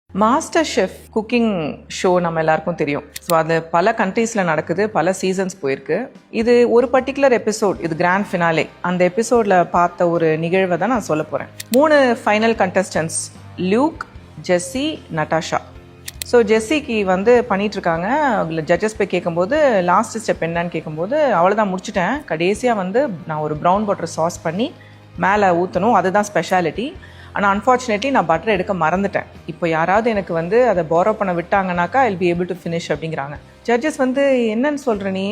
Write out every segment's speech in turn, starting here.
Master chef cooking show நம்ம எல்லாருக்கும் தெரியும். ஸோ அது பல கண்ட்ரீஸில் நடக்குது, பல சீசன்ஸ் போயிருக்கு. இது ஒரு பர்டிகுலர் எபிசோட், இது கிராண்ட் ஃபினாலே. அந்த எபிசோடில் பார்த்த ஒரு நிகழ்வை தான் நான் சொல்ல போகிறேன். 3 ஃபைனல் கண்டஸ்டன்ட்ஸ், லியூக், ஜெஸ்ஸி, நட்டாஷா. ஸோ ஜெஸ்ஸிக்கு பண்ணிகிட்ருக்காங்க. ஜட்ஜஸ் போய் கேட்கும்போது லாஸ்ட் ஸ்டெப் என்னன்னு கேட்கும்போது அவ்வளோதான் முடிச்சுட்டேன், கடைசியாக நான் ஒரு ப்ரௌன் பட்டர் சாஸ் பண்ணி மேலே ஊற்றணும், அதுதான் ஸ்பெஷாலிட்டி. ஆனால் அன்ஃபார்ச்சுனேட்லி நான் பட்டர் எடுக்க மறந்துட்டேன். இப்போ யாராவது எனக்கு அதை பாரோ பண்ண விட்டாங்கனாக்கா I'll be able to finish அப்படிங்கிறாங்க. ஜட்ஜஸ் என்னன்னு சொல்கிற நீ,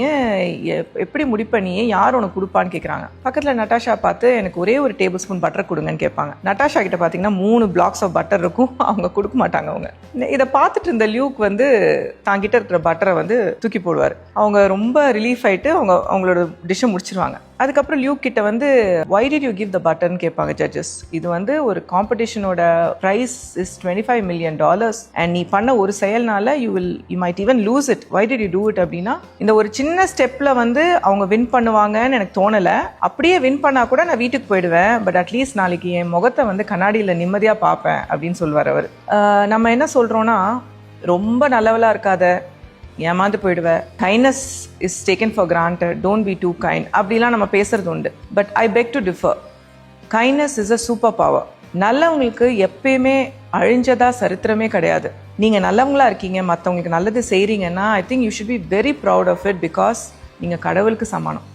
எப்படி முடிப்ப நீ, யார் உனக்கு கொடுப்பான்னு கேட்குறாங்க. பக்கத்தில் நட்டாஷா பார்த்து எனக்கு ஒரே ஒரு டேபிள் ஸ்பூன் பட்டர் கொடுங்கன்னு கேட்பாங்க. நட்டாஷா கிட்ட பார்த்தீங்கன்னா 3 பிளாக்ஸ் ஆஃப் பட்டர் இருக்கும், அவங்க கொடுக்க மாட்டாங்க. அவங்க இதை பார்த்துட்டு இருந்த லியூக் தாங்கிட்ட இருக்கிற பட்டரை தூக்கி போடுவார். அவங்க ரொம்ப ரிலீஃப் ஆகிட்டு அவங்களோட டிஷ்ஷை முடிச்சிருவாங்க. அதுக்கப்புறம் லியூக் கிட்ட why did you give the button கேட்பாங்க ஜட்ஜஸ். இது ஒரு காம்படிஷனோட ப்ரைஸ் இஸ் $25 million அண்ட் நீ பண்ண ஒரு செயல்னால you might even lose it. why did you do it அப்படின்னா, இந்த ஒரு சின்ன ஸ்டெப்ல அவங்க வின் பண்ணுவாங்கன்னு எனக்கு தோணலை. அப்படியே வின் பண்ணா கூட நான் வீட்டுக்கு போயிடுவேன், பட் அட்லீஸ்ட் நாளைக்கு என் முகத்தை கண்ணாடியில் நிம்மதியாக பார்ப்பேன் அப்படின்னு சொல்லுவார் அவர். நம்ம என்ன சொல்கிறோன்னா, ரொம்ப நல்லவளாக இருக்காத, ஏமாந்து போயிடுவேன், kindness is taken for granted, don't be too kind அப்படிலாம் நம்ம பேசுறது உண்டு. But I beg to differ. Kindness is a super power. நல்லவங்களுக்கு எப்பயுமே அழிஞ்சதா சரித்திரமே கிடையாது. நீங்கள் நல்லவங்களா இருக்கீங்க, மற்றவங்களுக்கு நல்லது செய்கிறீங்கன்னா I think you should be very proud of it, because நீங்கள் கடவுளுக்கு சமானம்.